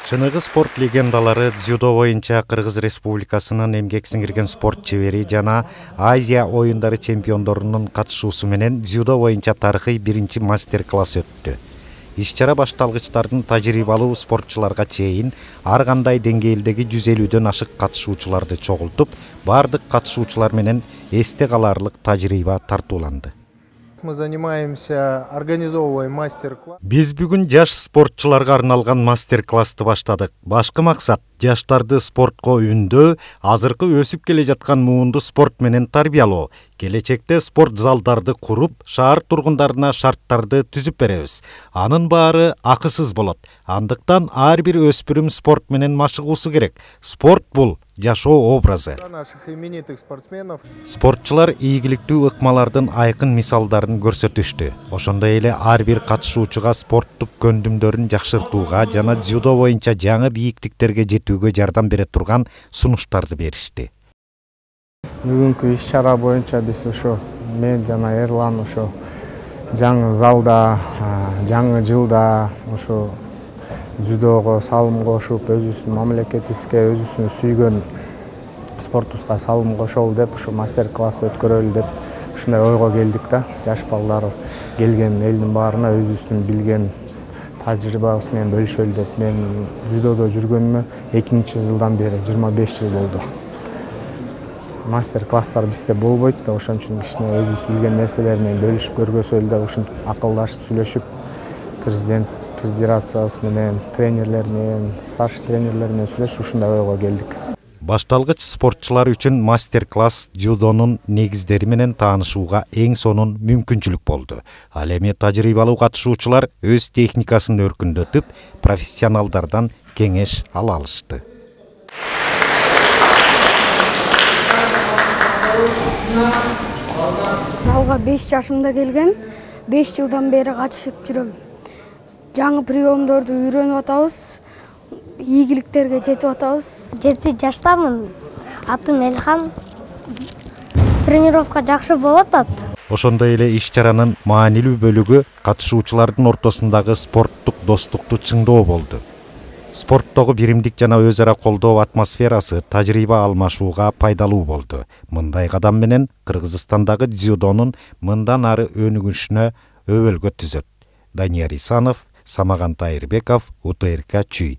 Чыныгы спорт легендалары дзюдо боюнча Кыргыз Республикасынын эмгек сиңирген спорт чебери жана Азия оюндары чемпиондорунун катышуусу менен дзюдо боюнча тарыхый биринчи мастер-класс өттү. Иш-чара башталгычтардын тажрыйбалуу спортчуларга чейин ар кандай деңгээлдеги 150дөн ашык катышуучуларды чогултуп, бардык катышуучулар менен эсте каларлык тажрыйба тартууланды. Мы занимаемся, организовываем мастер-класс. Биз бүгүн жаш спортчуларга арналган мастер-классты баштадык. Башкы максат жаштарды спортко үндөө, азыркы өсүп келе жаткан муунду спорт менен тарбиялоо. Келечекте спорт залдарды куруп, шаар тургундарына шарттарды түзүп беребиз. Анын баары акысыз болот. Андыктан ар бир өспүрүм спорт менен машыгуусу керек. Спорт бул жашоо образы. Наших именитых спортсменов. Спортчулар ийгиликтүү ыкмалардын айкын мисалдарын көрсөтүштү. Ошондой эле ар бир катышуучуга спорттук көндүмдөрүн жакшыртууга жана дзюдо боюнча жаңы бийиктиктерге жетүүгө жардам бере турган сунуштарды беришти. Бүгүнкү иш-чара боюнча биз ошо мен жана Эрлан ошо жаңы залда, жаңы жылда ошо дзюдого салым кошуп, өзүбүздүн мамлекетибизге, өзүбүздүн сүйгөн спортубузга салым кошолу деп ошо мастер-класс өткөрөлү деп ушундай ойго келдик да. Жаш балдар келген элдин баарына өзүбүздүн билген тажрыйбабыз менен бөлүшөлү деп. Мен дзюдодо жүргөнүмө 2-жылдан бери 25 жыл болду. Мастер-класстар бизде болбойт да, ошон үчүн кичине өзүбүз билген нерселер менен бөлүшүп көргөзөлү деп ушинтип акылдашып сүйлөшүп, президент федерациябыз менен, тренерлер менен, старший тренерлер менен сүйлөшүп ушундай ойго келдик. Башталгыч спортчулар үчүн мастер-класс дзюдонун негиздери менен таанышууга эң сонун мүмкүнчүлүк болду. Ал эми тажрыйбалуу катышуучулар өз техникасын өркүндөтүп, профессионалдардан кеңеш ала алышты. Залга 5 жашымда келгем, 5 жылдан бери катышып жүрөм. Жаңы приемдорду үйрөнүп атабыз, ийгиликтерге жетип атабыз. 7 жаштамын. Атым Элхан. Тренировка жакшы болот атат. Ошондой эле иш-чаранын маанилүү бөлүгү катышуучулардын ортосундагы спорттук достукту чыңдоо болду. Спорттогу биримдик жана өз ара колдоо атмосферасы тажрыйба алмашууга пайдалуу болду. Мындай кадам менен Кыргызстандагы дзюдонун мындан ары өнүгүшүнө өбөлгө түзөт. Данияр Исанов, Самаган Тайырбеков, УТРК Чүй.